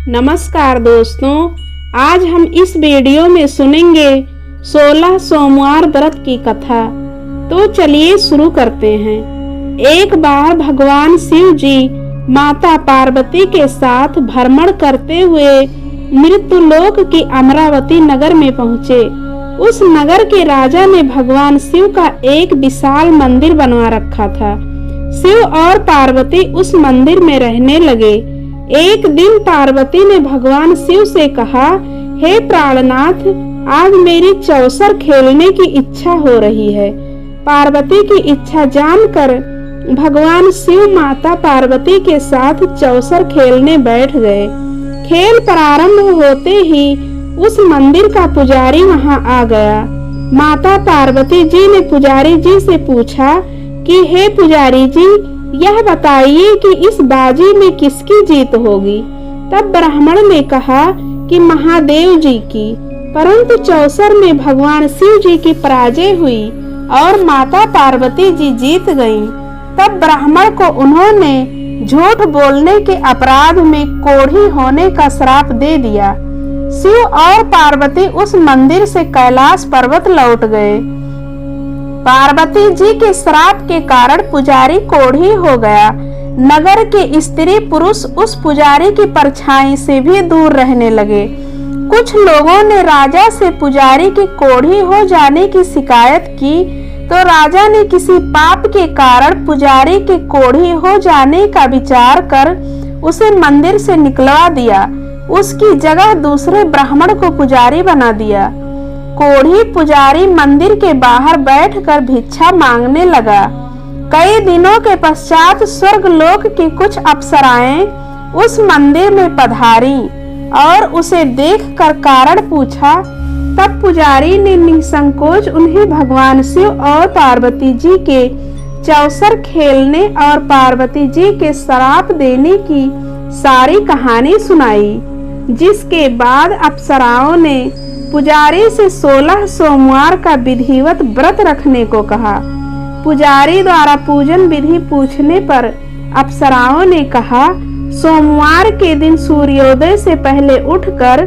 नमस्कार दोस्तों, आज हम इस वीडियो में सुनेंगे 16 सोमवार व्रत की कथा। तो चलिए शुरू करते हैं। एक बार भगवान शिव जी माता पार्वती के साथ भ्रमण करते हुए मृत्युलोक की अमरावती नगर में पहुँचे। उस नगर के राजा ने भगवान शिव का एक विशाल मंदिर बनवा रखा था। शिव और पार्वती उस मंदिर में रहने लगे। एक दिन पार्वती ने भगवान शिव से कहा, हे प्राणनाथ, आज मेरी चौसर खेलने की इच्छा हो रही है। पार्वती की इच्छा जानकर भगवान शिव माता पार्वती के साथ चौसर खेलने बैठ गए। खेल प्रारंभ होते ही उस मंदिर का पुजारी वहां आ गया। माता पार्वती जी ने पुजारी जी से पूछा कि हे पुजारी जी, यह बताइए कि इस बाजी में किसकी जीत होगी। तब ब्राह्मण ने कहा कि महादेव जी की, परंतु चौसर में भगवान शिव जी की पराजय हुई और माता पार्वती जी जीत गईं। तब ब्राह्मण को उन्होंने झूठ बोलने के अपराध में कोढ़ी होने का श्राप दे दिया। शिव और पार्वती उस मंदिर से कैलाश पर्वत लौट गए। पार्वती जी के श्राप के कारण पुजारी कोढ़ी हो गया। नगर के स्त्री पुरुष उस पुजारी की परछाई से भी दूर रहने लगे। कुछ लोगों ने राजा से पुजारी की कोढ़ी हो जाने की शिकायत की, तो राजा ने किसी पाप के कारण पुजारी के कोढ़ी हो जाने का विचार कर उसे मंदिर से निकलवा दिया। उसकी जगह दूसरे ब्राह्मण को पुजारी बना दिया। कोढ़ी पुजारी मंदिर के बाहर बैठकर भिक्षा मांगने लगा। कई दिनों के पश्चात स्वर्गलोक की कुछ अप्सराएं उस मंदिर में पधारी और उसे देखकर कारण पूछा। तब पुजारी ने निसंकोच उन्हें भगवान शिव और पार्वती जी के चौसर खेलने और पार्वती जी के श्राप देने की सारी कहानी सुनाई, जिसके बाद अप्सराओं ने पुजारी से 16 सोमवार का विधिवत व्रत रखने को कहा। पुजारी द्वारा पूजन विधि पूछने पर अप्सराओं ने कहा, सोमवार के दिन सूर्योदय से पहले उठकर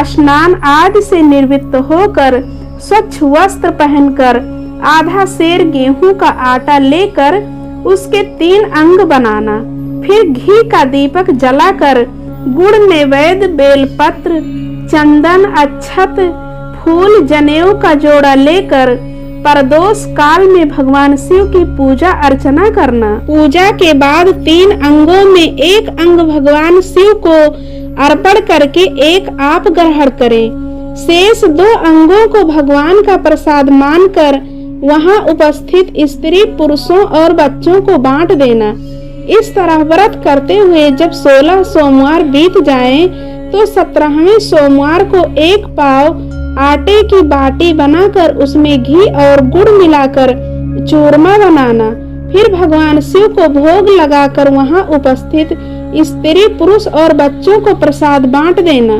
स्नान आदि से निवृत्त होकर स्वच्छ वस्त्र पहनकर आधा सेर गेहूं का आटा लेकर उसके 3 अंग बनाना, फिर घी का दीपक जलाकर गुड़ नैवेद्य, बेलपत्र, चंदन, अक्षत, फूल, जनेऊ का जोड़ा लेकर प्रदोष काल में भगवान शिव की पूजा अर्चना करना। पूजा के बाद 3 अंगों में एक अंग भगवान शिव को अर्पण करके एक आप ग्रहण करें। शेष 2 अंगों को भगवान का प्रसाद मानकर वहां उपस्थित स्त्री पुरुषों और बच्चों को बांट देना। इस तरह व्रत करते हुए जब 16 सोमवार बीत जाएं, तो 17वें सोमवार को 1 पाव आटे की बाटी बनाकर उसमें घी और गुड़ मिलाकर चूरमा बनाना, फिर भगवान शिव को भोग लगाकर वहां उपस्थित स्त्री पुरुष और बच्चों को प्रसाद बांट देना।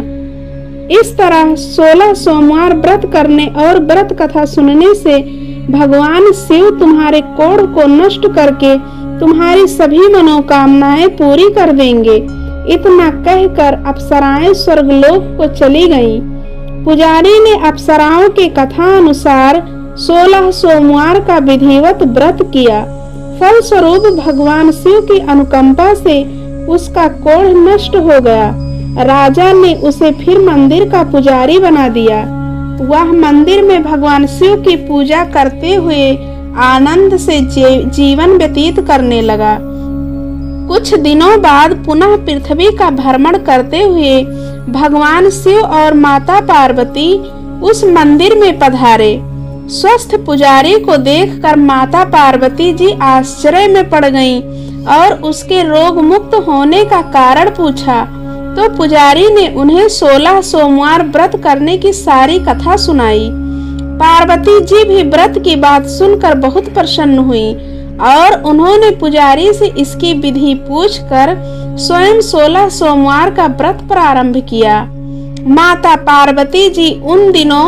इस तरह 16 सोमवार व्रत करने और व्रत कथा सुनने से भगवान शिव तुम्हारे कोढ़ को नष्ट करके तुम्हारी सभी मनोकामनाएं पूरी कर देंगे। इतना कहकर अप्सराएं स्वर्गलोक को चली गईं। पुजारी ने अप्सराओं के कथा अनुसार 16 सोमवार का विधिवत व्रत किया। फलस्वरूप भगवान शिव की अनुकंपा से उसका कोढ़ नष्ट हो गया। राजा ने उसे फिर मंदिर का पुजारी बना दिया। वह मंदिर में भगवान शिव की पूजा करते हुए आनंद से जीवन व्यतीत करने लगा। कुछ दिनों बाद पुनः पृथ्वी का भ्रमण करते हुए भगवान शिव और माता पार्वती उस मंदिर में पधारे। स्वस्थ पुजारी को देखकर माता पार्वती जी आश्चर्य में पड़ गईं और उसके रोग मुक्त होने का कारण पूछा, तो पुजारी ने उन्हें 16 सोमवार व्रत करने की सारी कथा सुनाई। पार्वती जी भी व्रत की बात सुनकर बहुत प्रसन्न हुई और उन्होंने पुजारी से इसकी विधि पूछकर स्वयं 16 सोमवार का व्रत प्रारंभ किया। माता पार्वती जी उन दिनों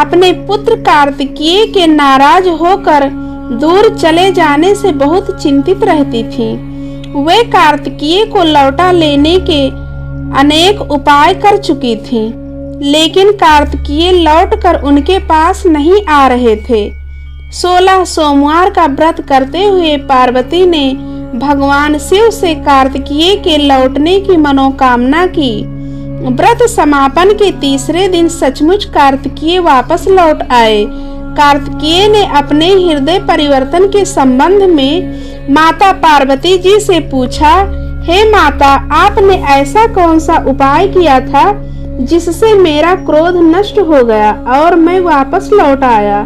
अपने पुत्र कार्तिकेय के नाराज होकर दूर चले जाने से बहुत चिंतित रहती थीं। वे कार्तिकेय को लौटा लेने के अनेक उपाय कर चुकी थीं, लेकिन कार्तिकेय लौटकर उनके पास नहीं आ रहे थे। 16 सोमवार का व्रत करते हुए पार्वती ने भगवान शिव से कार्तिकेय के लौटने की मनोकामना की। व्रत समापन के तीसरे दिन सचमुच कार्तिकेय वापस लौट आए। कार्तिकेय ने अपने हृदय परिवर्तन के संबंध में माता पार्वती जी से पूछा, हे माता, आपने ऐसा कौन सा उपाय किया था जिससे मेरा क्रोध नष्ट हो गया और मैं वापस लौट आया?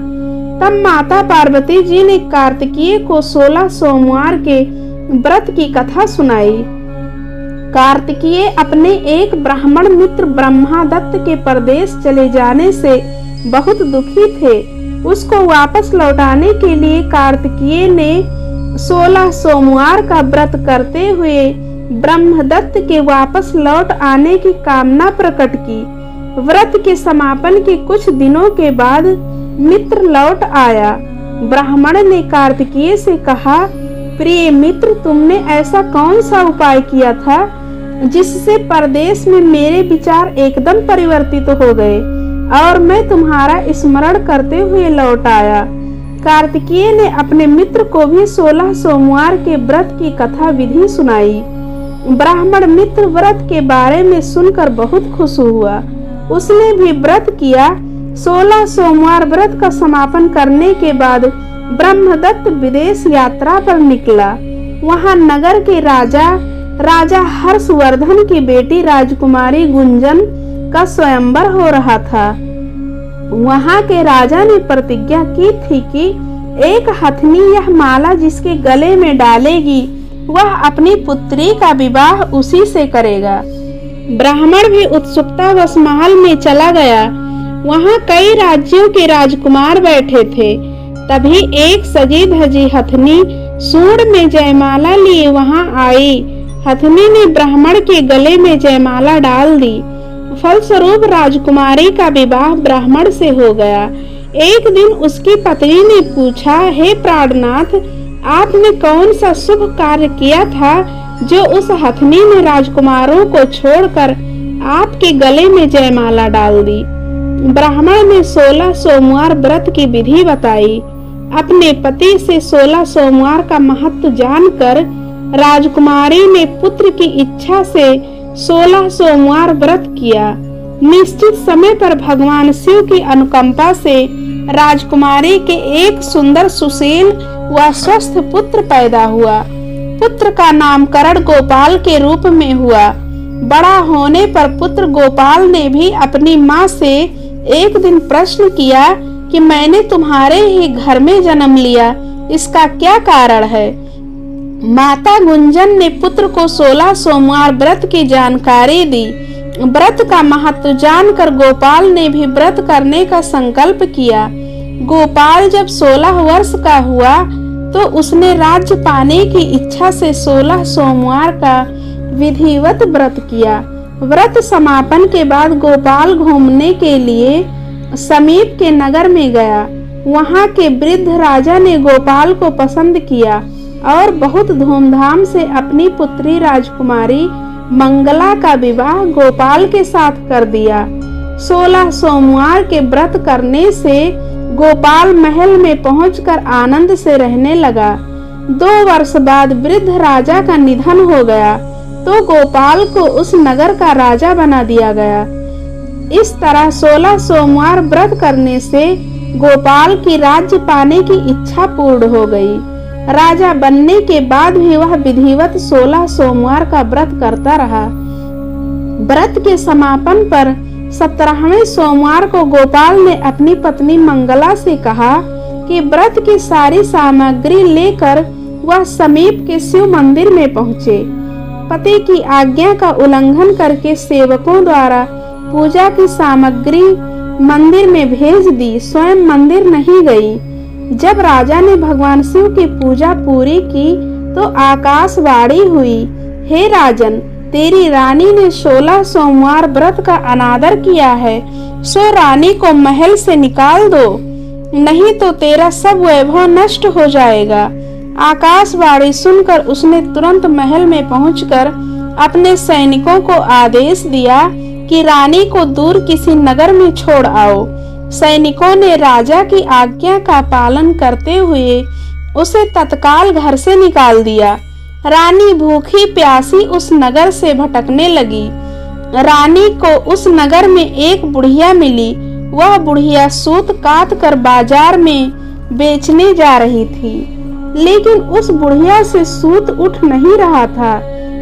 तब माता पार्वती जी ने कार्तिकेय को 16 सोमवार के व्रत की कथा सुनाई। कार्तिकेय अपने एक ब्राह्मण मित्र ब्रह्मादत्त के परदेश चले जाने से बहुत दुखी थे। उसको वापस लौटाने के लिए कार्तिकेय ने 16 सोमवार का व्रत करते हुए ब्रह्मदत्त के वापस लौट आने की कामना प्रकट की। व्रत के समापन के कुछ दिनों के बाद मित्र लौट आया। ब्राह्मण ने कार्तिकेय से कहा, प्रिय मित्र, तुमने ऐसा कौन सा उपाय किया था जिससे परदेश में मेरे विचार एकदम परिवर्तित हो गए और मैं तुम्हारा स्मरण करते हुए लौट आया। कार्तिकेय ने अपने मित्र को भी 16 सोमवार के व्रत की कथा विधि सुनाई। ब्राह्मण मित्र व्रत के बारे में सुनकर बहुत खुश हुआ। उसने भी व्रत किया। 16 सोमवार व्रत का समापन करने के बाद ब्रह्मदत्त विदेश यात्रा पर निकला। वहां नगर के राजा हर्षवर्धन की बेटी राजकुमारी गुंजन का स्वयंवर हो रहा था। वहां के राजा ने प्रतिज्ञा की थी कि एक हथनी यह माला जिसके गले में डालेगी वह अपनी पुत्री का विवाह उसी से करेगा। ब्राह्मण भी उत्सुकतावश महल में चला गया। वहां कई राज्यों के राजकुमार बैठे थे। तभी एक सजी धजी हथनी सूंड में जयमाला लिए वहां आई। हथनी ने ब्राह्मण के गले में जयमाला डाल दी। फलस्वरूप राजकुमारी का विवाह ब्राह्मण से हो गया। एक दिन उसकी पत्नी ने पूछा, हे प्राणनाथ, आपने कौन सा शुभ कार्य किया था जो उस हथनी ने राजकुमारों को छोड़कर आपके गले में जयमाला डाल दी? ब्राह्मण ने 16 सोमवार व्रत की विधि बताई। अपने पति से 16 सोमवार का महत्व जानकर राजकुमारी ने पुत्र की इच्छा से 16 सोमवार व्रत किया। निश्चित समय पर भगवान शिव की अनुकंपा से राजकुमारी के एक सुंदर सुशील व स्वस्थ पुत्र पैदा हुआ। पुत्र का नामकरण गोपाल के रूप में हुआ। बड़ा होने पर पुत्र गोपाल ने भी अपनी माँ से एक दिन प्रश्न किया कि मैंने तुम्हारे ही घर में जन्म लिया, इसका क्या कारण है? माता गुंजन ने पुत्र को 16 सोमवार व्रत की जानकारी दी। व्रत का महत्व जानकर गोपाल ने भी व्रत करने का संकल्प किया। गोपाल जब 16 वर्ष का हुआ तो उसने राज्य पाने की इच्छा से 16 सोमवार का विधिवत व्रत किया। व्रत समापन के बाद गोपाल घूमने के लिए समीप के नगर में गया। वहां के वृद्ध राजा ने गोपाल को पसंद किया और बहुत धूमधाम से अपनी पुत्री राजकुमारी मंगला का विवाह गोपाल के साथ कर दिया। 16 सोमवार के व्रत करने से गोपाल महल में पहुंचकर आनंद से रहने लगा। 2 वर्ष बाद वृद्ध राजा का निधन हो गया तो गोपाल को उस नगर का राजा बना दिया गया। इस तरह 16 सोमवार व्रत करने से गोपाल की राज्य पाने की इच्छा पूर्ण हो गई। राजा बनने के बाद भी वह विधिवत 16 सोमवार का व्रत करता रहा। व्रत के समापन पर 17वें सोमवार को गोपाल ने अपनी पत्नी मंगला से कहा कि व्रत की सारी सामग्री लेकर वह समीप के शिव मंदिर में पहुँचे। पति की आज्ञा का उल्लंघन करके सेवकों द्वारा पूजा की सामग्री मंदिर में भेज दी, स्वयं मंदिर नहीं गई। जब राजा ने भगवान शिव की पूजा पूरी की तो आकाशवाणी हुई, हे राजन, तेरी रानी ने 16 सोमवार व्रत का अनादर किया है, सो रानी को महल से निकाल दो, नहीं तो तेरा सब वैभव नष्ट हो जाएगा। आकाशवाणी सुनकर उसने तुरंत महल में पहुंचकर अपने सैनिकों को आदेश दिया कि रानी को दूर किसी नगर में छोड़ आओ। सैनिकों ने राजा की आज्ञा का पालन करते हुए उसे तत्काल घर से निकाल दिया। रानी भूखी प्यासी उस नगर से भटकने लगी। रानी को उस नगर में एक बुढ़िया मिली। वह बुढ़िया सूत काट कर बाजार में बेचने जा रही थी, लेकिन उस बुढ़िया से सूत उठ नहीं रहा था।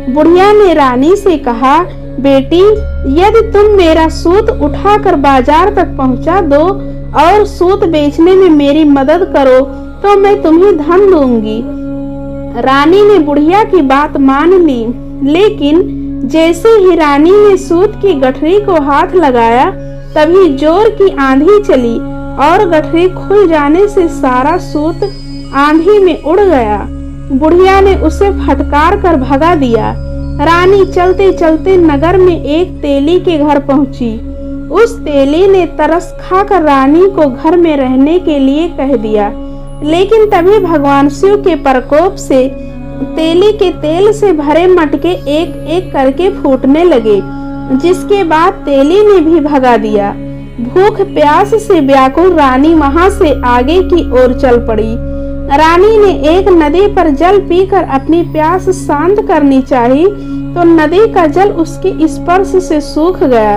बुढ़िया ने रानी से कहा, बेटी, यदि तुम मेरा सूत उठाकर बाजार तक पहुंचा दो और सूत बेचने में मेरी मदद करो तो मैं तुम्हें धन दूंगी। रानी ने बुढ़िया की बात मान ली, लेकिन जैसे ही रानी ने सूत की गठरी को हाथ लगाया तभी जोर की आंधी चली और गठरी खुल जाने से सारा सूत आंधी में उड़ गया। बुढ़िया ने उसे फटकार कर भगा दिया। रानी चलते चलते नगर में एक तेली के घर पहुंची। उस तेली ने तरस खाकर रानी को घर में रहने के लिए कह दिया, लेकिन तभी भगवान शिव के प्रकोप से तेली के तेल से भरे मटके एक एक करके फूटने लगे, जिसके बाद तेली ने भी भगा दिया। भूख प्यास से व्याकुल रानी वहां से आगे की ओर चल पड़ी। रानी ने एक नदी पर जल पीकर अपनी प्यास शांत करनी चाहिए तो नदी का जल उसके स्पर्श से सूख गया।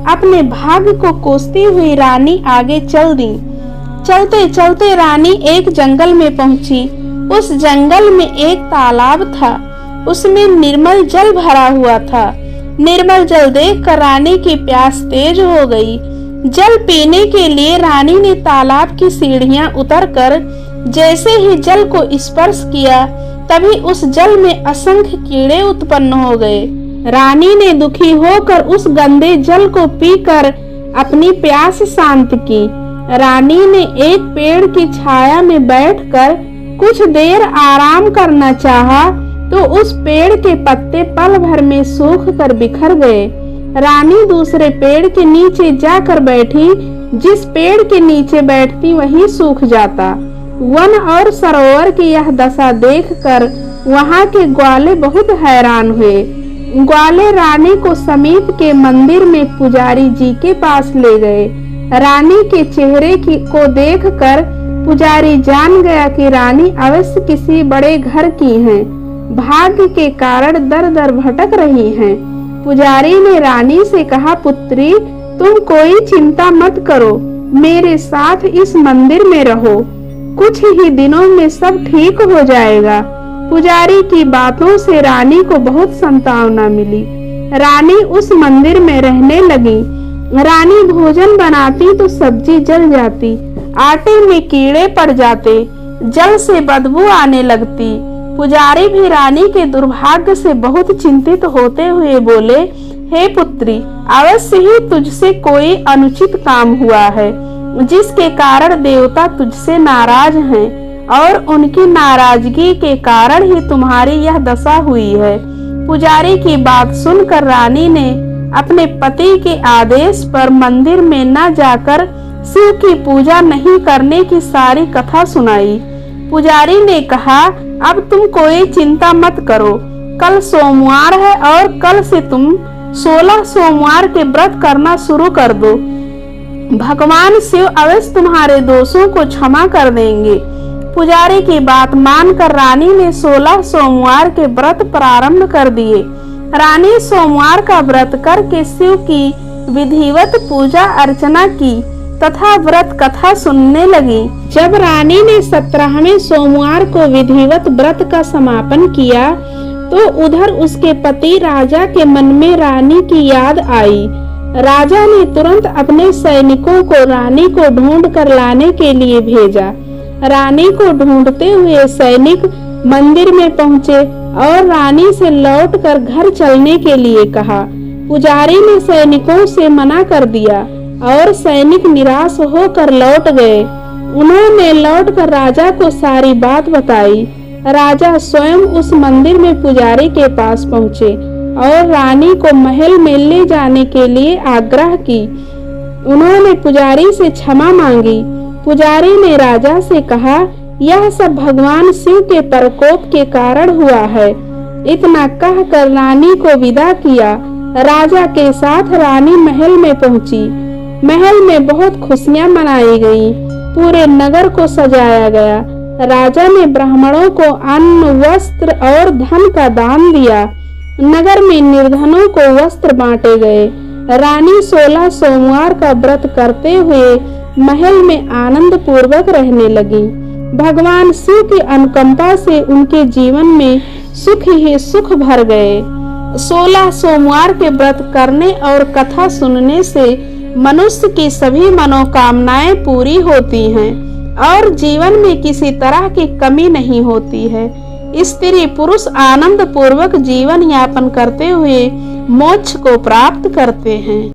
अपने भाग्य को कोसती हुई रानी आगे चल दी। चलते चलते रानी एक जंगल में पहुंची। उस जंगल में एक तालाब था, उसमें निर्मल जल भरा हुआ था। निर्मल जल देखकर रानी की प्यास तेज हो गई। जल पीने के लिए रानी ने तालाब की सीढ़ियां उतरकर जैसे ही जल को स्पर्श किया तभी उस जल में असंख्य कीड़े उत्पन्न हो गए। रानी ने दुखी होकर उस गंदे जल को पीकर अपनी प्यास शांत की। रानी ने एक पेड़ की छाया में बैठकर कुछ देर आराम करना चाहा तो उस पेड़ के पत्ते पल भर में सूख कर बिखर गए। रानी दूसरे पेड़ के नीचे जाकर बैठी। जिस पेड़ के नीचे बैठती वही सूख जाता। वन और सरोवर की यह दशा देखकर वहां के ग्वाले बहुत हैरान हुए। ग्वाले रानी को समीप के मंदिर में पुजारी जी के पास ले गए। रानी के चेहरे को देखकर पुजारी जान गया कि रानी अवश्य किसी बड़े घर की हैं। भाग्य के कारण दर दर भटक रही हैं। पुजारी ने रानी से कहा, पुत्री, तुम कोई चिंता मत करो, मेरे साथ इस मंदिर में रहो, कुछ ही दिनों में सब ठीक हो जाएगा। पुजारी की बातों से रानी को बहुत सांत्वना मिली। रानी उस मंदिर में रहने लगी। रानी भोजन बनाती तो सब्जी जल जाती, आटे में कीड़े पड़ जाते, जल से बदबू आने लगती। पुजारी भी रानी के दुर्भाग्य से बहुत चिंतित होते हुए बोले, हे पुत्री, अवश्य ही तुझसे कोई अनुचित काम हुआ है, जिसके कारण देवता तुझसे नाराज हैं और उनकी नाराजगी के कारण ही तुम्हारी यह दशा हुई है। पुजारी की बात सुनकर रानी ने अपने पति के आदेश पर मंदिर में न जाकर शिव की पूजा नहीं करने की सारी कथा सुनाई। पुजारी ने कहा, अब तुम कोई चिंता मत करो, कल सोमवार है और कल से तुम 16 सोमवार के व्रत करना शुरू कर दो। भगवान शिव अवश्य तुम्हारे दोषों को क्षमा कर देंगे। पुजारी की बात मानकर रानी ने 16 सोमवार के व्रत प्रारंभ कर दिए। रानी सोमवार का व्रत करके शिव की विधिवत पूजा अर्चना की तथा व्रत कथा सुनने लगी। जब रानी ने 17वें सोमवार को विधिवत व्रत का समापन किया तो उधर उसके पति राजा के मन में रानी की याद आई। राजा ने तुरंत अपने सैनिकों को रानी को ढूंढ कर लाने के लिए भेजा। रानी को ढूंढते हुए सैनिक मंदिर में पहुंचे और रानी से लौटकर घर चलने के लिए कहा। पुजारी ने सैनिकों से मना कर दिया और सैनिक निराश होकर लौट गए। उन्होंने लौटकर राजा को सारी बात बताई। राजा स्वयं उस मंदिर में पुजारी के पास पहुंचे और रानी को महल में ले जाने के लिए आग्रह की। उन्होंने पुजारी से क्षमा मांगी। पुजारी ने राजा से कहा, यह सब भगवान शिव के प्रकोप के कारण हुआ है। इतना कहकर रानी को विदा किया। राजा के साथ रानी महल में पहुंची। महल में बहुत खुशियां मनाई गईं। पूरे नगर को सजाया गया। राजा ने ब्राह्मणों को अन्न, वस्त्र और धन का दान दिया। नगर में निर्धनों को वस्त्र बांटे गए। रानी 16 सोमवार का व्रत करते हुए महल में आनंद पूर्वक रहने लगी। भगवान शिव की अनुकंपा से उनके जीवन में सुख ही सुख भर गए। 16 सोमवार के व्रत करने और कथा सुनने से मनुष्य की सभी मनोकामनाएं पूरी होती हैं और जीवन में किसी तरह की कमी नहीं होती है। स्त्री पुरुष आनंद पूर्वक जीवन यापन करते हुए मोक्ष को प्राप्त करते हैं।